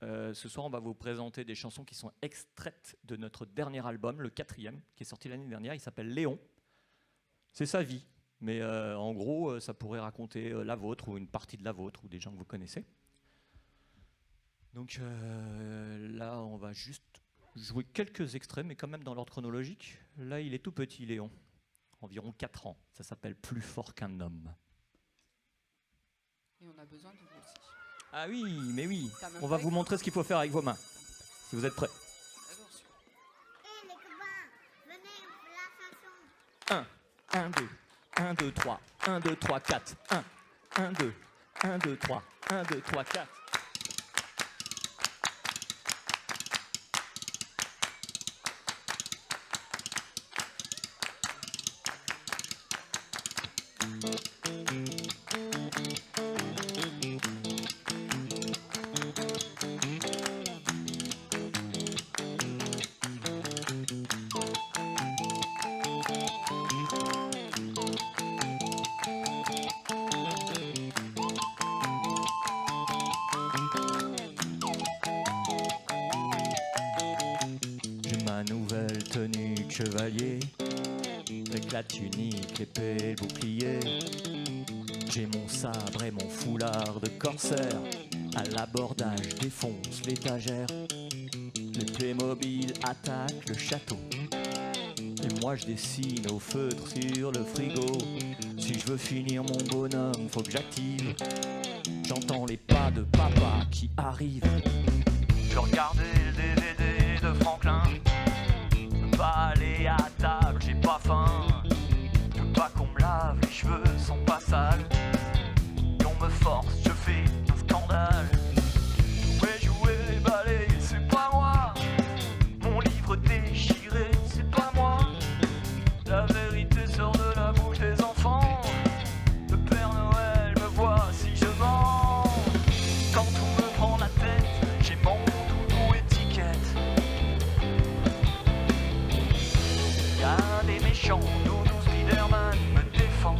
Ce soir, on va vous présenter des chansons qui sont extraites de notre dernier album, le 4e, qui est sorti l'année dernière. Il s'appelle Léon. C'est sa vie, mais en gros, ça pourrait raconter la vôtre ou une partie de la vôtre ou des gens que vous connaissez. Donc là, on va juste jouer quelques extraits, mais quand même dans l'ordre chronologique. Là, il est tout petit, Léon, environ 4 ans. Ça s'appelle Plus fort qu'un homme. Et on a besoin de vous aussi. Ah oui, mais oui. On va vous montrer ce qu'il faut faire avec vos mains, si vous êtes prêts. Attention. Hé les copains, venez, on fait la chanson. 1, 1, 2, 1, 2, 3, 1, 2, 3, 4, 1, 1, 2, 1, 2, 3, 1, 2, 3, 4. Nouvelle tenue de chevalier, avec la tunique, l'épée et le bouclier. J'ai mon sabre et mon foulard de corsaire, à l'abordage défonce l'étagère. Les Playmobil attaquent le château, et moi je dessine au feutre sur le frigo. Si je veux finir mon bonhomme, faut que j'active. J'entends les pas de papa qui arrivent. Je regardais le DVD de Franklin. Pas aller à table, j'ai pas faim. Je veux pas qu'on me lave les cheveux, sont pas sales. Et on me force, je fais un scandale. Jouer, balayer, c'est pas moi. Mon livre déchiré, c'est pas moi. La vérité sort de la bouche des enfants. Le Père Noël me voit si je mens. Quand on me prend la tête, j'ai mon doudou étiquette. Y'a des méchants, doudou Spider-Man me défend.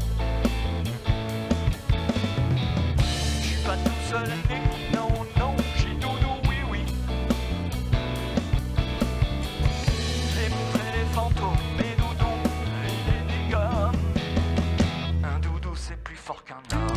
J'suis pas tout seul avec lui, non, non, j'ai doudou, oui, oui. J'ai montré les fantômes, mes doudous, et des gommes. Un doudou c'est plus fort qu'un homme.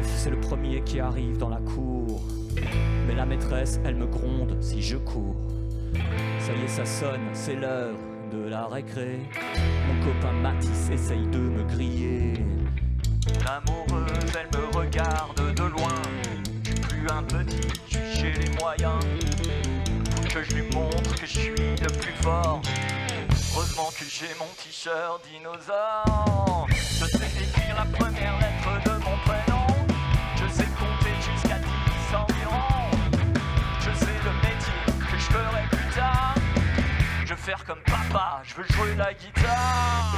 C'est le premier qui arrive dans la cour. Mais la maîtresse, elle me gronde si je cours. Ça y est, ça sonne, c'est l'heure de la récré. Mon copain Mathis essaye de me griller. L'amoureuse, elle me regarde de loin. Je suis plus un petit, je suis chez les moyens. Faut que je lui montre que je suis le plus fort. Heureusement que j'ai mon t-shirt dinosaure. Je sais écrire la première lettre de mon prénom. Je sais compter jusqu'à 10 environ. Je sais le métier que je ferai plus tard. Je veux faire comme papa, je veux jouer la guitare.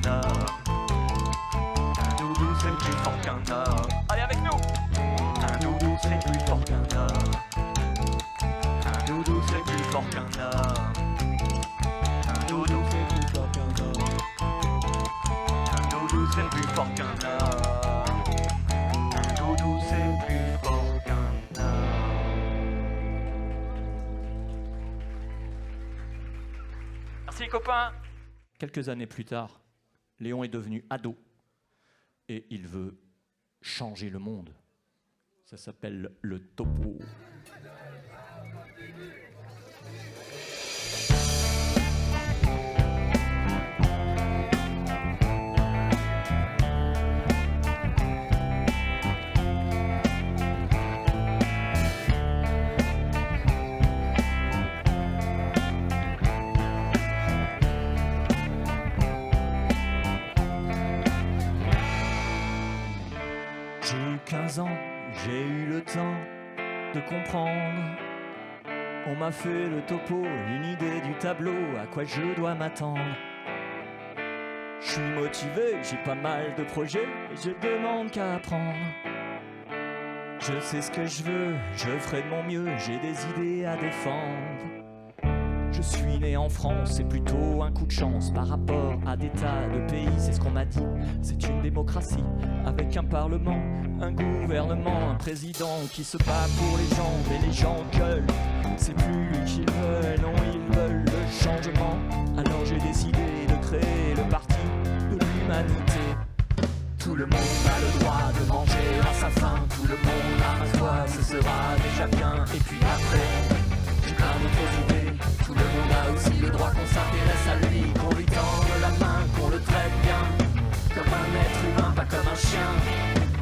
homme. Un doudou c'est plus fort qu'un homme. Allez avec nous. Un doudou c'est plus fort qu'un homme. Un doudou c'est plus fort qu'un homme. Un doudou c'est plus fort qu'un homme. Un doudou c'est plus fort qu'un homme. Un doudou c'est plus fort qu'un homme. Merci les copains. Quelques années plus tard, Léon est devenu ado et il veut changer le monde. Ça s'appelle le topo. J'ai eu 15 ans, j'ai eu le temps de comprendre. On m'a fait le topo, une idée du tableau, à quoi je dois m'attendre. Je suis motivé, j'ai pas mal de projets, je demande qu'à apprendre. Je sais ce que je veux, je ferai de mon mieux, j'ai des idées à défendre. Je suis né en France, c'est plutôt un coup de chance par rapport à des tas de pays, c'est ce qu'on m'a dit. C'est une démocratie avec un parlement, un gouvernement, un président qui se bat pour les gens, mais les gens gueulent. C'est plus lui qu'ils veulent, non ils veulent le changement. Alors j'ai décidé de créer le parti de l'humanité. Tout le monde a le droit de manger à sa faim, tout le monde a ma foi, ce sera déjà bien. Et puis après, j'ai plein d'autres idées. Tout le monde a aussi le droit qu'on s'intéresse à lui, qu'on lui tende la main, qu'on le traite bien, comme un être humain, pas comme un chien.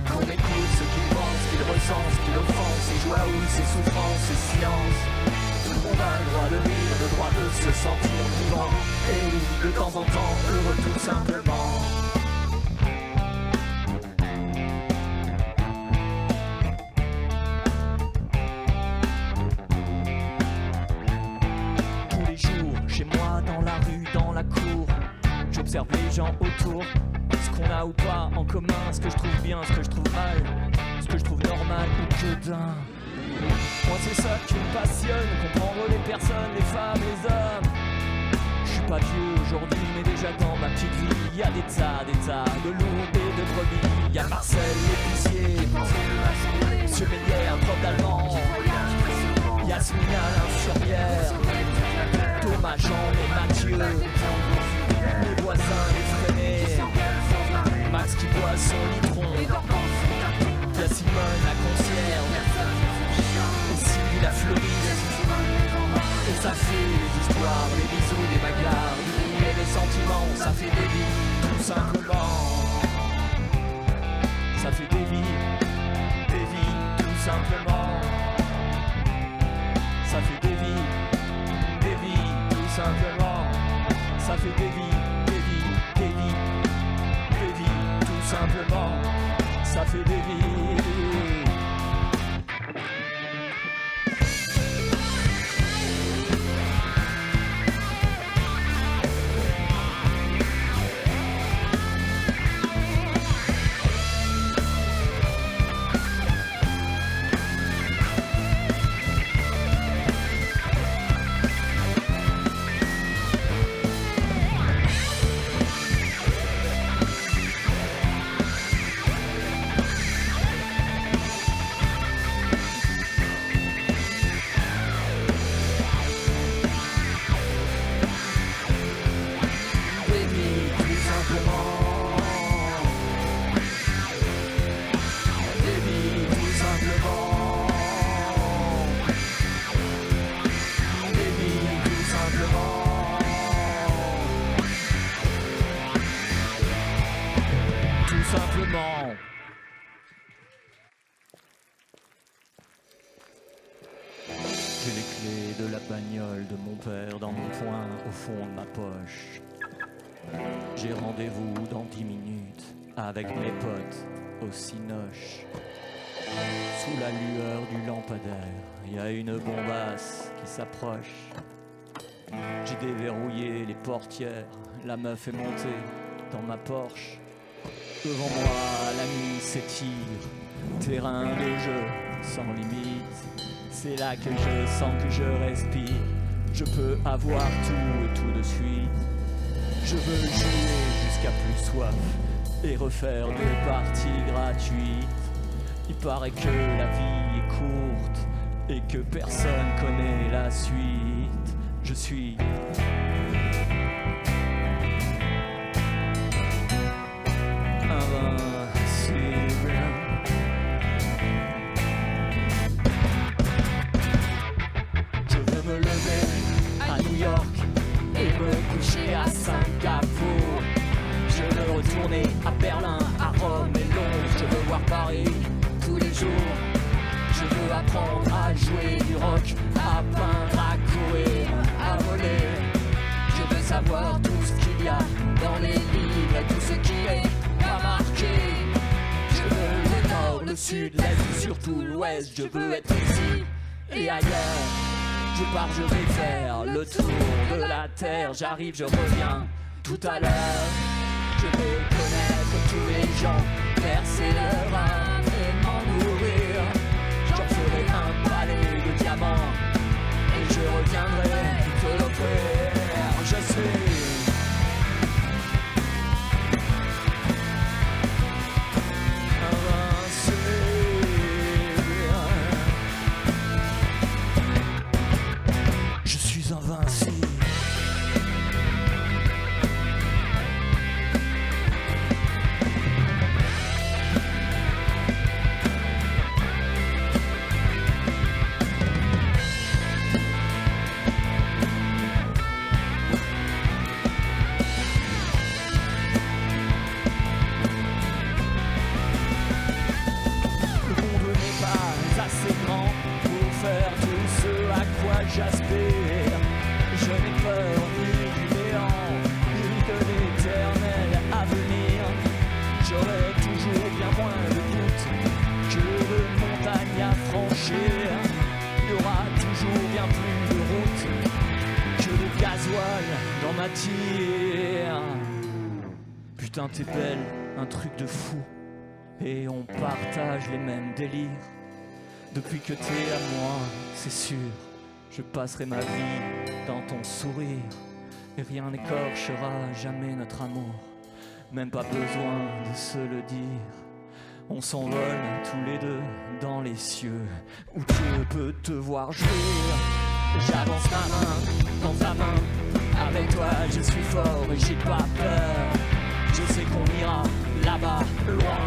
Qu'on écoute ce qu'il pense, ce qu'il ressent, ce qu'il offense, ses joies ou ses souffrances, ses silences. Tout le monde a le droit de vivre, le droit de se sentir vivant. Et oui, de temps en temps, heureux tout simplement. J'observe les gens autour, ce qu'on a ou pas en commun, ce que je trouve bien, ce que je trouve mal, ce que je trouve normal ou que dingue. Moi c'est ça qui me passionne, comprendre les personnes, les femmes, les hommes. Je suis pas vieux aujourd'hui, mais déjà dans ma petite vie, y a des tas de loups et de brebis. Y a Marcel l'épicier, Monsieur Mélière, le prof d'allemand, Yasmina l'infirmière, Thomas, Jean et Mathieu, les voisins, les freinés, Max qui boit son litron, y'a Simone la concierge, et Sylvie la fleuriste, et ça fait les histoires, les bisous, les bagarres, et les sentiments, ça fait des vies, tout simplement. Ça fait des vies, tout simplement. Ça fait des vies, tout simplement. Ça fait des vies, tout simplement. Ça fait des vies. J'ai les clés de la bagnole de mon père dans mon poing au fond de ma poche. J'ai rendez-vous dans 10 minutes avec mes potes au Cinoche. Sous la lueur du lampadaire, il y a une bombasse qui s'approche. J'ai déverrouillé les portières, la meuf est montée dans ma Porsche. Devant moi, la nuit s'étire, terrain de jeu sans limite. C'est là que je sens que je respire. Je peux avoir tout et tout de suite. Je veux jouer jusqu'à plus soif et refaire des parties gratuites. Il paraît que la vie est courte et que personne connaît la suite. Je suis invincible. Je veux me lever à New York et me coucher à Singapour. Je veux retourner à Berlin, à Rome et Londres. Je veux voir Paris tous les jours. Je veux apprendre à jouer du rock, à peindre, à courir, à voler. Je veux savoir tout ce qu'il y a dans les livres, tout ce qui est pas marqué. Je veux le nord, le sud, l'est et surtout l'ouest. Je veux être ici et ailleurs. Je pars, je vais faire le tour de la terre. J'arrive, je reviens tout à l'heure. Je veux connaître tous les gens, verser leur âme et m'en nourrir. J'en ferai un palais de diamants et je reviendrai te l'offrir. Je suis invincible. J'aspire, je n'ai peur ni du néant, ni de l'éternel avenir. J'aurai toujours bien moins de doutes que de montagnes à franchir. Il y aura toujours bien plus de routes que de gasoil dans ma tire. Putain t'es belle, un truc de fou, et on partage les mêmes délires. Depuis que t'es à moi, c'est sûr, je passerai ma vie dans ton sourire. Et rien n'écorchera jamais notre amour. Même pas besoin de se le dire. On s'envole tous les deux dans les cieux où Dieu peut te voir jouir. J'avance ma main dans ta main. Avec toi je suis fort et j'ai pas peur. Je sais qu'on ira là-bas, loin.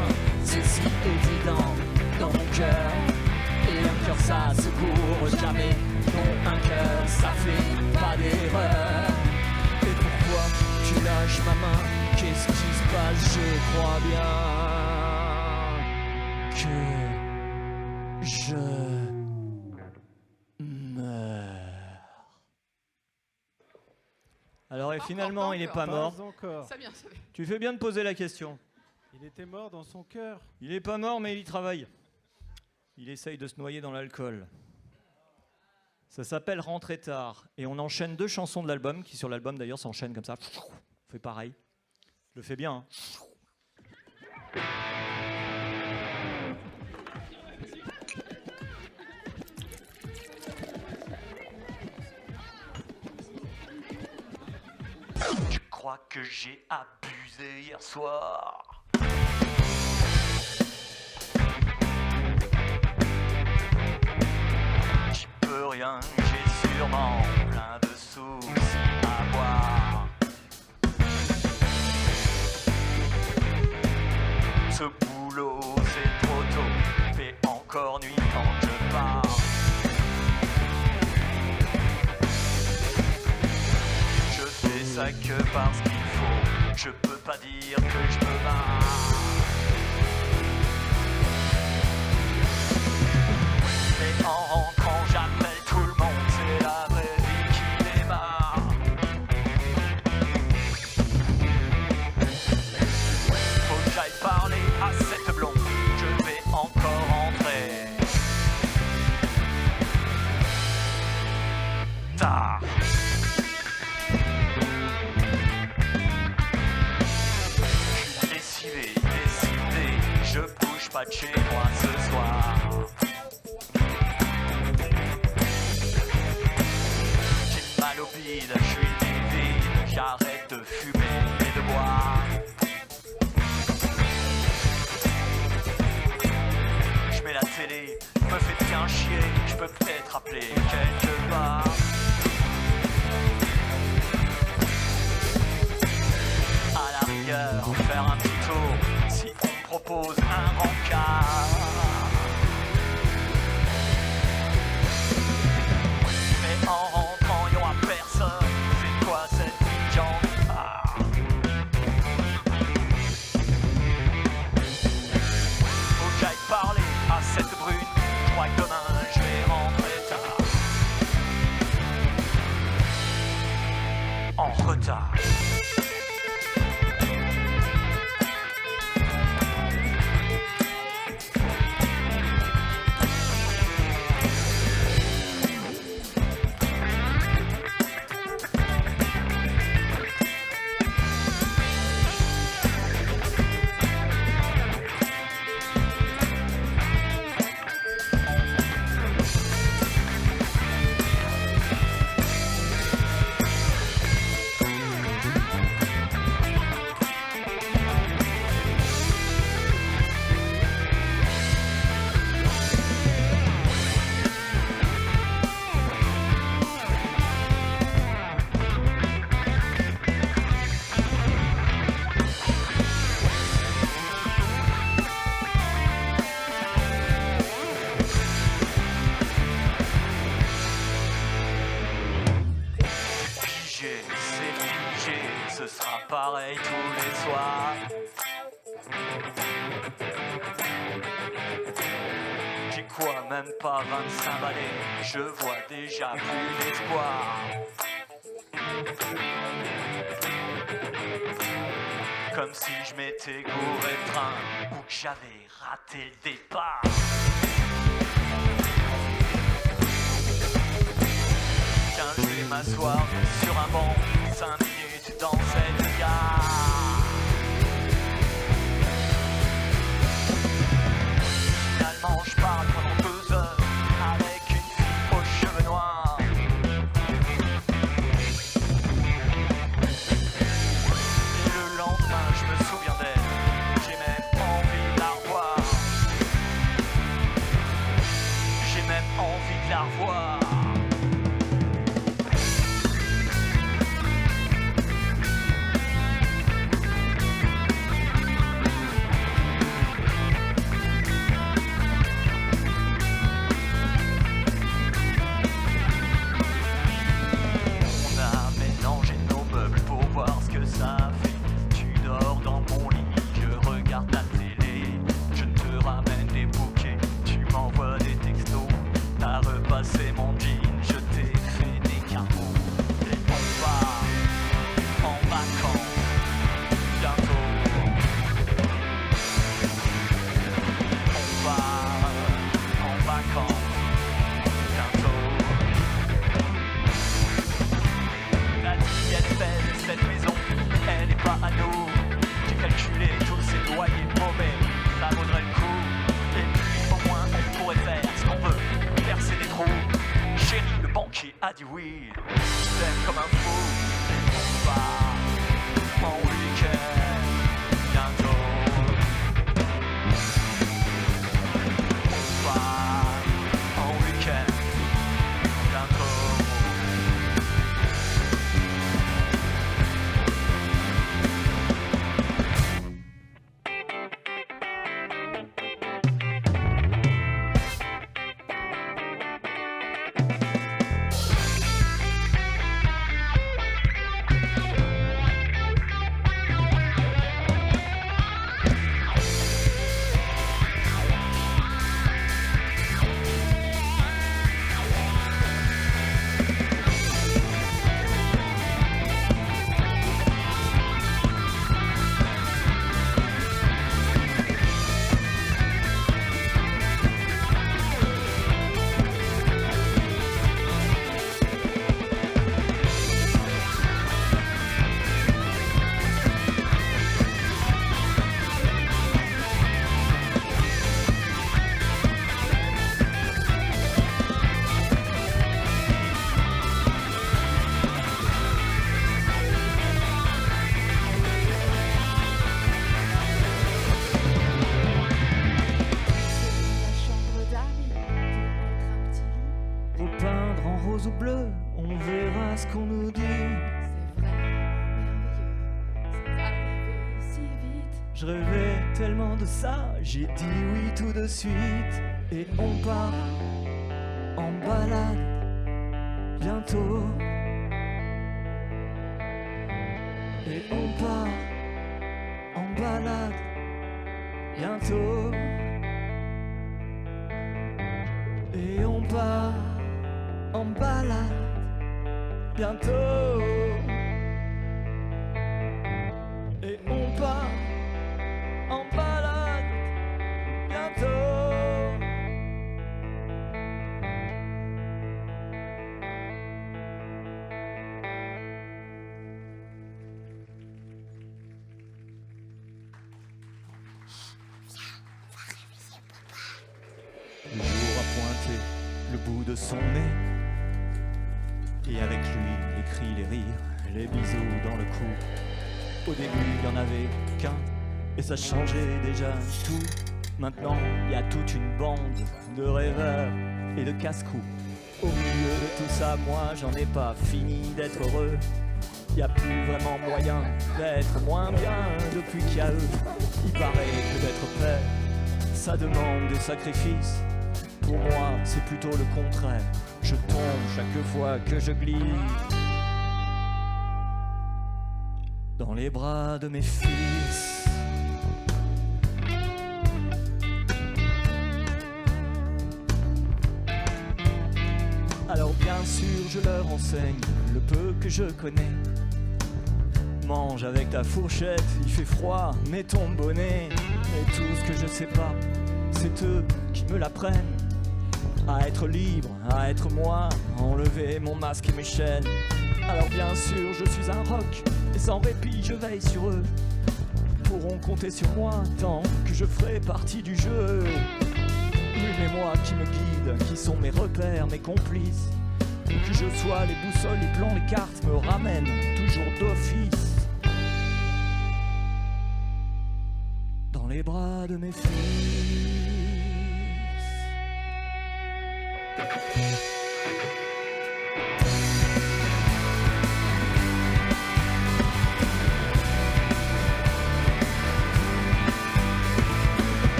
C'est si évident dans mon cœur. Et un cœur ça se court jamais. Non, un cœur ça fait pas d'erreur. Et pourquoi tu lâches ma main? Qu'est-ce qui se passe? Je crois bien que je meurs. Alors et finalement il n'est pas mort. Ça vient, ça vient. Tu fais bien de poser la question. Il était mort dans son cœur. Il n'est pas mort mais il y travaille. Il essaye de se noyer dans l'alcool. Ça s'appelle Rentrer tard. Et on enchaîne 2 chansons de l'album, qui sur l'album d'ailleurs s'enchaînent comme ça. On fait pareil. Je le fais bien. Hein. Je crois que j'ai abusé hier soir. Rien, j'ai sûrement plein de soucis à voir. Ce boulot c'est trop tôt, fait encore nuit quand je pars. Je fais ça que parce qu'il faut, je peux pas dire que je me barre. Mais en rentrant j'appelle tout le monde, c'est la vraie vie qui démarre. Faut que j'aille parler à cette blonde, je vais encore rentrer tard. vide, je suis vide, j'arrête de fumer et de boire. Je mets la télé, je me fais bien chier, je peux peut-être appeler quelque part. À la rigueur, faire un petit tour, si on me propose un rencard. Mais en rentrant, il n'y aura personne, c'est quoi cette pigeon? Faut que j'aille parler à cette brune, je crois que demain je vais rentrer tard. En retard. Ce sera pareil tous les soirs. J'ai quoi, même pas 25 balais, je vois déjà plus d'espoir. Comme si je m'étais gouré de train ou que j'avais raté le départ. Tiens, je vais m'asseoir sur un banc 5 minutes dans cette gare. Finalement je parle pendant 2 heures avec une fille aux cheveux noirs. Et le lendemain je me souviens d'elle, j'ai même envie de la revoir. J'ai même envie de la revoir. C'est mon jean, je t'ai fait des carreaux. Et on part en vacances bientôt. On part en vacances bientôt. La vie elle est belle cette maison, elle est pas à nous. J'ai calculé tous ces loyers mauvais, ça vaudrait le coup. Et puis au moins on pourrait faire ce qu'on veut, percer des trous. Chérie, le banquier a dit oui, je t'aime comme un fou. Et on va en week-end bientôt. On va en week-end bientôt. Je rêvais tellement de ça, j'ai dit oui tout de suite. Et on part en balade bientôt. Et on part en balade bientôt. Et on part en balade bientôt. Et on part en balade bientôt. Le jour a pointé le bout de son nez. Et avec lui, les cris, les rires, les bisous dans le cou. Au début, il n'y en avait qu'un, et ça changeait déjà tout. Maintenant, il y a toute une bande de rêveurs et de casse-cou. Au milieu de tout ça, moi, j'en ai pas fini d'être heureux. Il n'y a plus vraiment moyen d'être moins bien depuis qu'il y a eux. Il paraît que d'être père, ça demande des sacrifices. Pour moi, c'est plutôt le contraire. Je tombe chaque fois que je glisse dans les bras de mes fils. Alors bien sûr, je leur enseigne le peu que je connais. Mange avec ta fourchette, il fait froid, mets ton bonnet. Et tout ce que je sais pas, c'est eux qui me l'apprennent. À être libre, à être moi, enlever mon masque et mes chaînes. Alors bien sûr, je suis un rock, et sans répit, je veille sur eux. Pourront compter sur moi tant que je ferai partie du jeu. Oui, mais moi qui me guide, qui sont mes repères, mes complices. Où que je sois, les boussoles, les plans, les cartes me ramènent toujours d'office dans les bras de mes fils.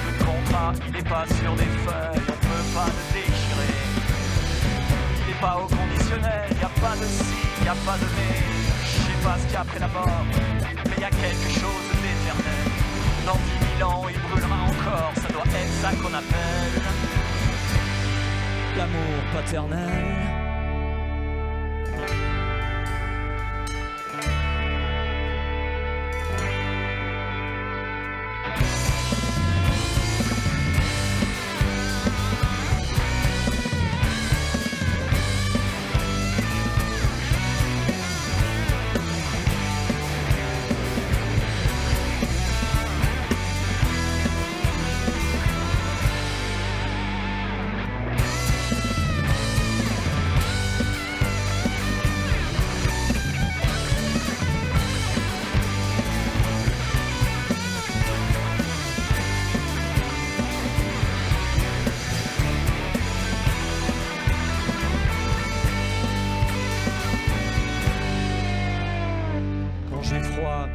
Le contrat, il n'est pas sur des feuilles, on peut pas le déchirer. Il n'est pas au conditionnel, y a pas de si, y a pas de mais. Je sais pas ce qu'il y a après la mort, mais y a quelque chose d'éternel. Dans 10 000 ans, il brûlera encore, ça doit être ça qu'on appelle l'amour paternel.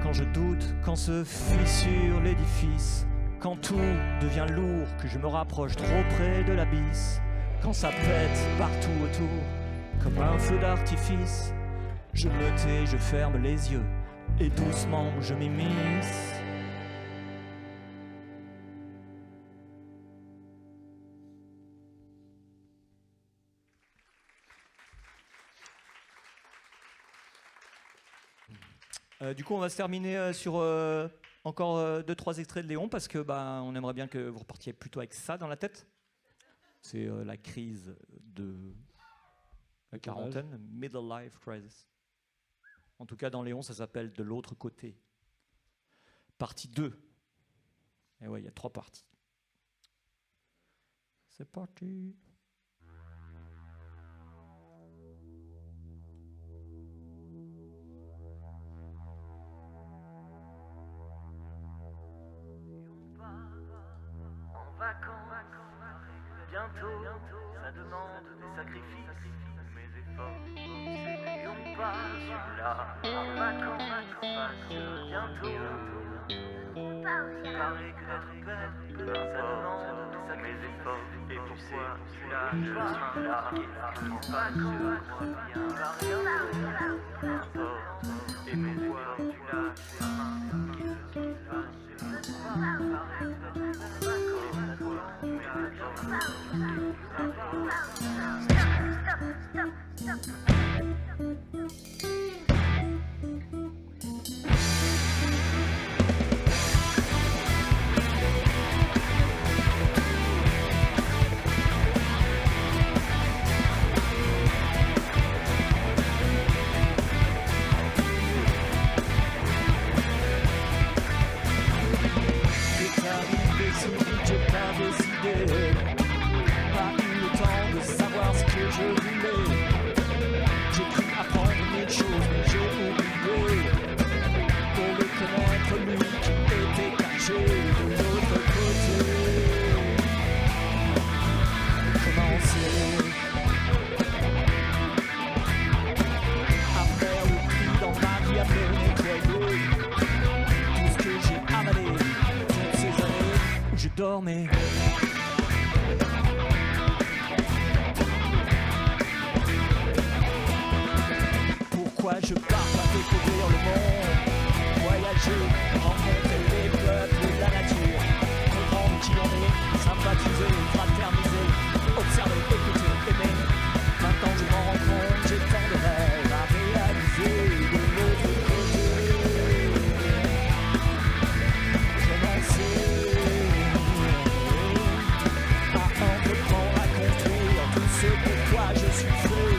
Quand je doute, quand se fissure l'édifice, quand tout devient lourd, que je me rapproche trop près de l'abysse, quand ça pète partout autour, comme un feu d'artifice, je me tais, je ferme les yeux, et doucement je m'immisce. Du coup, on va se terminer sur encore 2-3 extraits de Léon parce que on aimerait bien que vous repartiez plutôt avec ça dans la tête. C'est la crise de la quarantaine, middle life crisis. En tout cas, dans Léon, ça s'appelle De l'autre côté. Partie 2. Et ouais, il y a 3 parties. C'est parti. bientôt, ça demande des sacrifices. Mes efforts, c'est n'ont pas celui-là. En vacances, bientôt. Paraît que d'être belle, ça demande des sacrifices. Mes efforts, et pourquoi tu l'as, je suis là. En vacances, bientôt. Et pourquoi tu l'as, c'est main qui se suis fâché. Paraît que d'être dormais. Pourquoi je pars pas découvrir le monde, voyager, rencontrer les peuples et la nature, comprendre qui on est, sympathiser, fraterniser, observer, écouter, aimer. Maintenant je m'en rends compte, j'ai tant de rêves à réaliser de l'autre côté. C'est pourquoi je suis fait.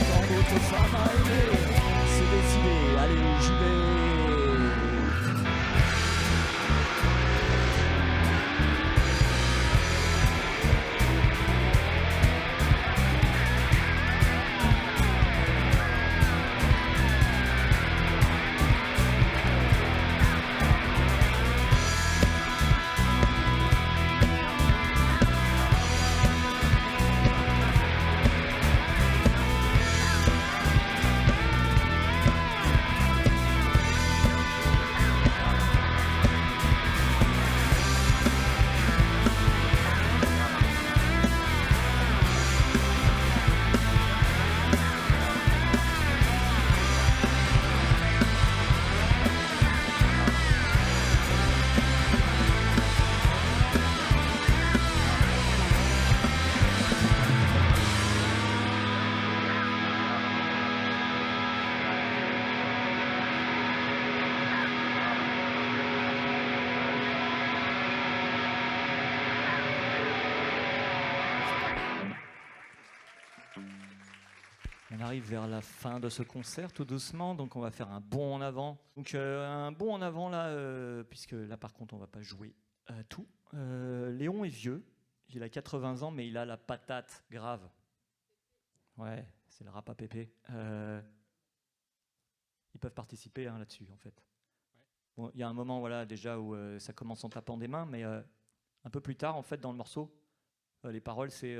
Tant d'autres femmes à aimer, c'est décidé, allez j'y vais. On arrive vers la fin de ce concert tout doucement, donc on va faire un bond en avant. Donc un bond en avant là, puisque là par contre on va pas jouer tout. Léon est vieux, il a 80 ans mais il a la patate grave. Ouais, c'est le rap à pépé. Ils peuvent participer là-dessus en fait. Bon, il y a un moment voilà déjà où ça commence en tapant des mains, mais un peu plus tard en fait dans le morceau, les paroles c'est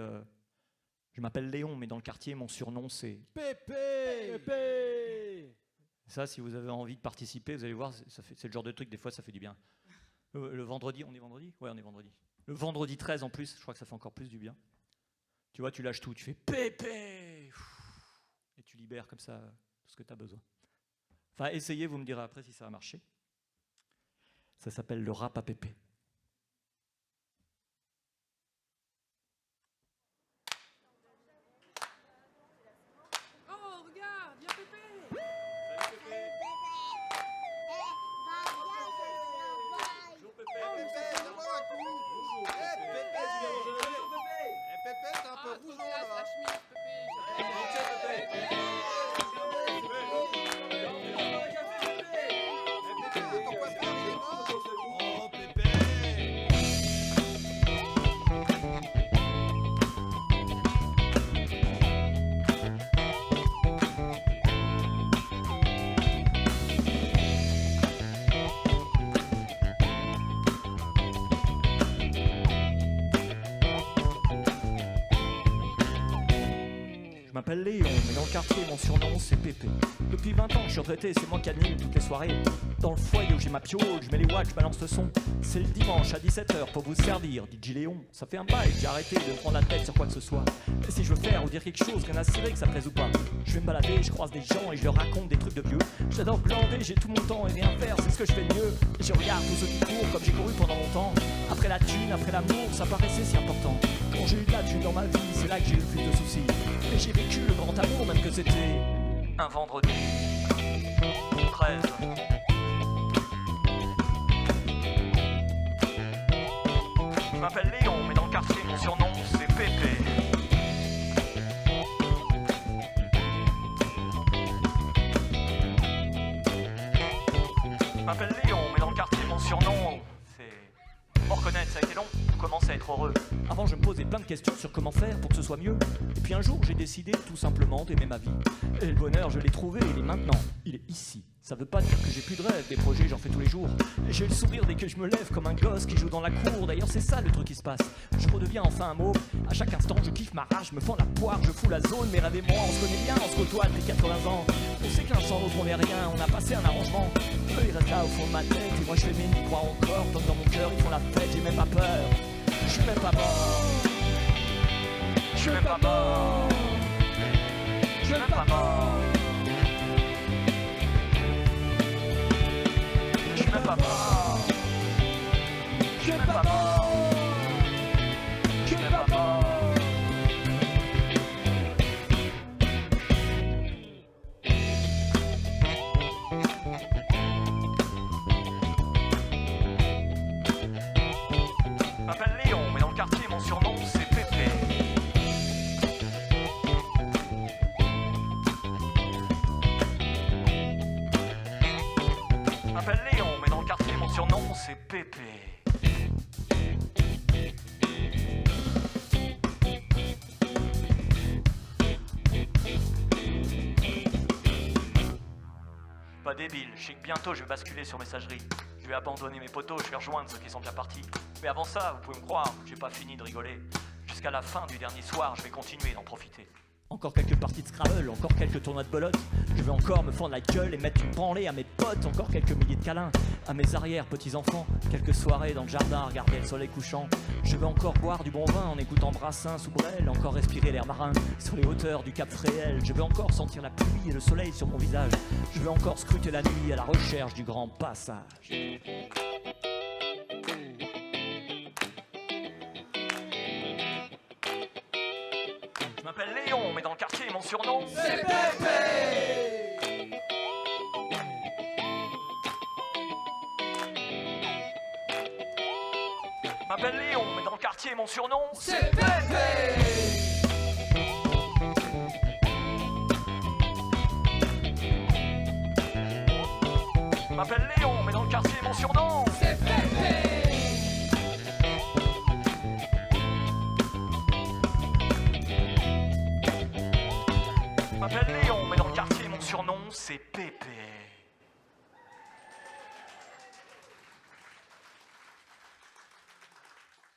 je m'appelle Léon, mais dans le quartier, mon surnom, c'est Pépé. Pépé. Ça, si vous avez envie de participer, vous allez voir, c'est le genre de truc, des fois, ça fait du bien. Le vendredi, on est vendredi ? Ouais, on est vendredi. Le vendredi 13, en plus, je crois que ça fait encore plus du bien. Tu vois, tu lâches tout, tu fais Pépé. Et tu libères comme ça tout ce que tu as besoin. Enfin, essayez, vous me direz après si ça a marché. Ça s'appelle le rap à pépé. Pépé. m'appelle Léon, mais dans le quartier, mon surnom, c'est Pépé. Depuis 20 ans, je suis retraité, c'est moi qui anime toutes les soirées. Dans le foyer où j'ai ma piole, je mets les watts, je balance le son. C'est le dimanche à 17h pour vous servir, DJ Léon. Ça fait un bail, j'ai arrêté de prendre la tête sur quoi que ce soit. Mais si je veux faire ou dire quelque chose, rien à cirer que ça plaise ou pas. Je vais me balader, je croise des gens et je leur raconte des trucs de vieux. J'adore glander, j'ai tout mon temps et rien faire, c'est ce que je fais de mieux. Et je regarde tous ceux qui courent comme j'ai couru pendant longtemps. Après la thune, après l'amour, ça paraissait si important. Quand j'ai eu de la thune dans ma vie, c'est là que j'ai eu le plus de soucis. Et j'ai vécu le grand amour, même que c'était un vendredi 13. Je m'appelle Léon, mais dans le quartier, mon surnom, c'est Pépé. Je m'appelle Léon, mais dans le quartier, mon surnom, c'est... Pour reconnaître, ça a été long, je commence à être heureux. Avant, je me posais plein de questions sur comment faire pour que ce soit mieux. Et puis un jour, j'ai décidé tout simplement d'aimer ma vie. Et le bonheur, je l'ai trouvé, il est maintenant, il est ici. Ça veut pas dire que j'ai plus de rêves, des projets, j'en fais tous les jours. Et j'ai le sourire dès que je me lève comme un gosse qui joue dans la cour. D'ailleurs, c'est ça le truc qui se passe. Je redeviens enfin un môme. À chaque instant, je kiffe ma rage, je me fends la poire, je fous la zone. Mes rêves et moi, on se connaît bien, on se côtoie depuis 80 ans. On sait qu'un sans l'autre, on n'est rien, on a passé un arrangement. Eux, ils restent là au fond de ma tête, et moi, je fais mes croire encore. Tant que dans mon cœur, ils font la fête, j'ai même pas peur. Je suis même pas mort. Je suis même pas mort. Je suis même pas mort. Je suis même pas mort. Je suis même pas mort. Je suis même pas mort. Je m'appelle Léon, mais dans le quartier, mon surnom, c'est Pépé. Je m'appelle Léon, mais dans le quartier, mon surnom, c'est Pépé. Pas débile, je sais que bientôt je vais basculer sur messagerie. Je vais abandonner mes potos, je vais rejoindre ceux qui sont déjà partis. Mais avant ça, vous pouvez me croire, j'ai pas fini de rigoler. Jusqu'à la fin du dernier soir, je vais continuer d'en profiter. Encore quelques parties de Scrabble, encore quelques tournois de belote. Je vais encore me fendre la gueule et mettre une branlée à mes potes. Encore quelques milliers de câlins à mes arrière-petits-enfants. Quelques soirées dans le jardin à regarder le soleil couchant. Je vais encore boire du bon vin en écoutant Brassens ou Brel. Encore respirer l'air marin sur les hauteurs du Cap Fréhel. Je vais encore sentir la pluie et le soleil sur mon visage. Je vais encore scruter la nuit à la recherche du grand passage. Je m'appelle Léon, mais dans le quartier, mon surnom, c'est Pépé. Je m'appelle Léon, mais dans le quartier, mon surnom, c'est Pépé. Je m'appelle Léon, mais dans le quartier, mon surnom, c'est Pépé. Je m'appelle Léon, mais dans le quartier, mon surnom, c'est Pépé.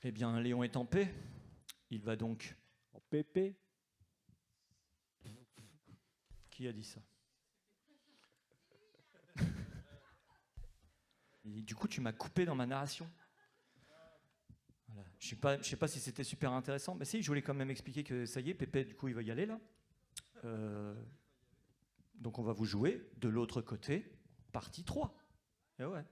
Eh bien, Léon est en paix. Il va donc En Pépé. Qui a dit ça? Et du coup, tu m'as coupé dans ma narration. Voilà. Je sais pas si c'était super intéressant, mais si, je voulais quand même expliquer que ça y est, Pépé, du coup, il va y aller là. Donc on va vous jouer de l'autre côté, partie 3. Et ouais.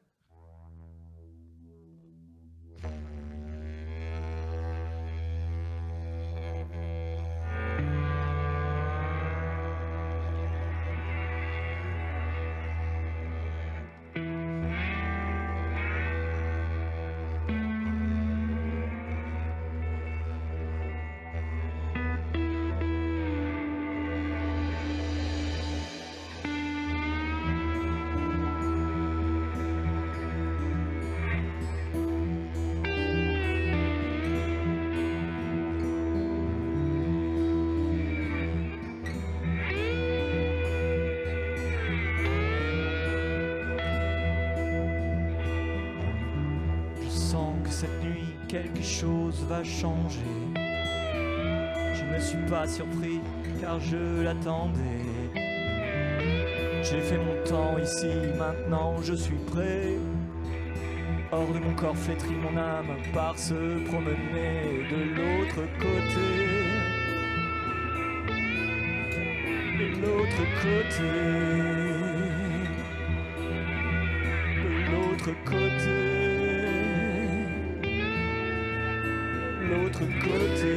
Cette nuit, quelque chose va changer. Je ne suis pas surpris car je l'attendais. J'ai fait mon temps ici, maintenant je suis prêt. Hors de mon corps flétri, mon âme part se promener de l'autre côté. De l'autre côté. De l'autre côté. L'autre côté. L'autre côté.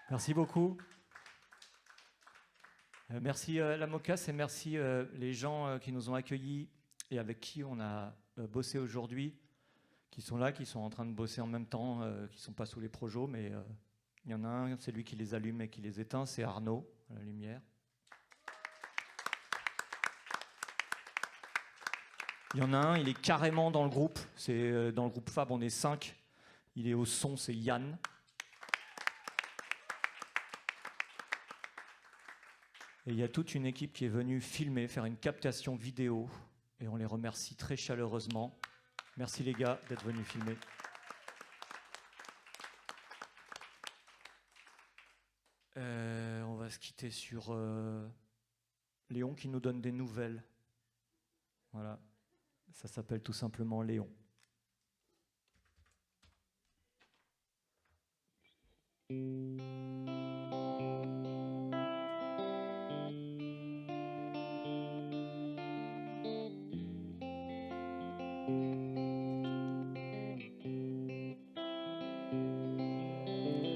Merci beaucoup. Merci la MOCAS et merci les gens qui nous ont accueillis et avec qui on a bossé aujourd'hui, qui sont là, qui sont en train de bosser en même temps, qui ne sont pas sous les projos, mais il y en a un, c'est lui qui les allume et qui les éteint, c'est Arnaud, à la lumière. Il y en a un, il est carrément dans le groupe, c'est dans le groupe Fab, on est 5, il est au son, c'est Yann. Et il y a toute une équipe qui est venue filmer, faire une captation vidéo. Et on les remercie très chaleureusement. Merci les gars d'être venus filmer. On va se quitter sur Léon qui nous donne des nouvelles. Voilà, ça s'appelle tout simplement Léon.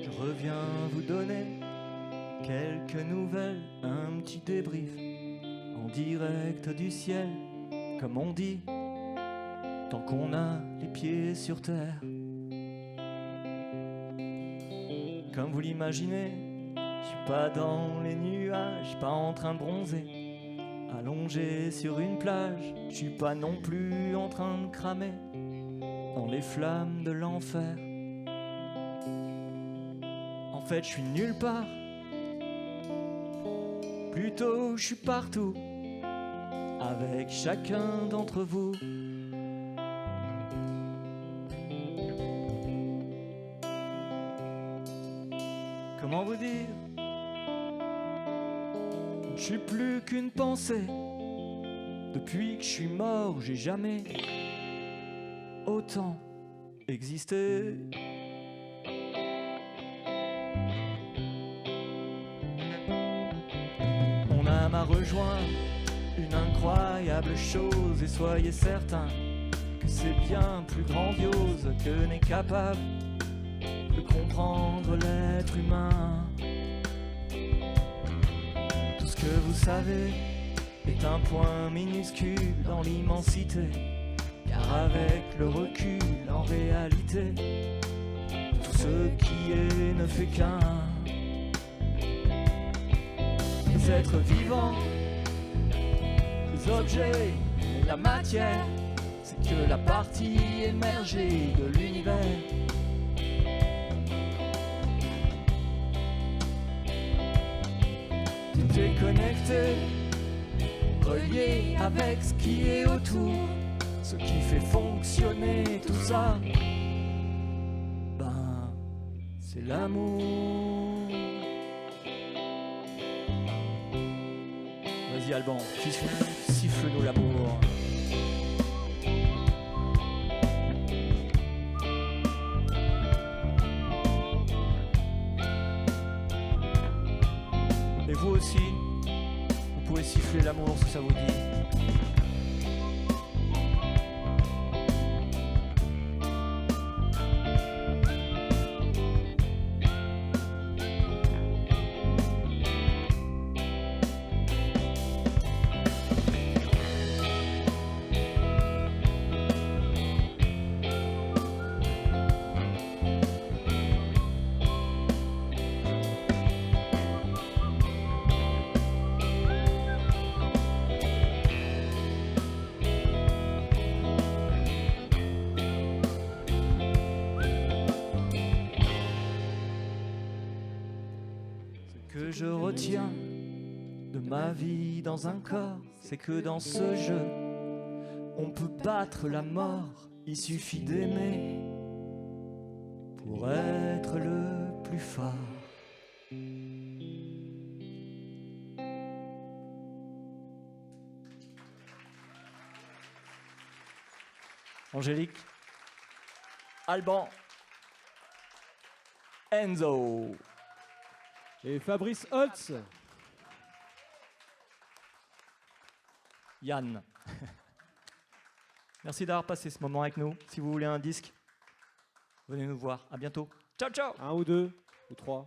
Je viens vous donner quelques nouvelles, un petit débrief en direct du ciel, comme on dit, tant qu'on a les pieds sur terre. Comme vous l'imaginez, je suis pas dans les nuages, pas en train de bronzer, allongé sur une plage, je suis pas non plus en train de cramer dans les flammes de l'enfer. En fait, je suis nulle part. Plutôt, je suis partout. Avec chacun d'entre vous. Comment vous dire? suis plus qu'une pensée. Depuis que je suis mort, j'ai jamais autant existé. Mon âme a rejoint une incroyable chose, et soyez certains que c'est bien plus grandiose que n'est capable de comprendre l'être humain. Tout ce que vous savez est un point minuscule dans l'immensité, car avec le recul, en réalité, tout ce qui est ne fait qu'un. Les êtres vivants, les objets, la matière, c'est que la partie émergée de l'univers. Tout est connecté, relié avec ce qui est autour, ce qui fait fonctionner tout ça, ben, c'est l'amour. Vas-y Alban, siffle-nous l'amour. Et vous aussi, vous pouvez siffler l'amour si ça vous dit. Que je retiens de ma vie dans un corps, c'est que dans ce jeu, on peut battre la mort, il suffit d'aimer pour être le plus fort. Angélique, Alban, Enzo. Et Fabrice Holtz. Yann. Merci d'avoir passé ce moment avec nous. Si vous voulez un disque, venez nous voir. À bientôt. Ciao, ciao. 1 ou 2 ou 3.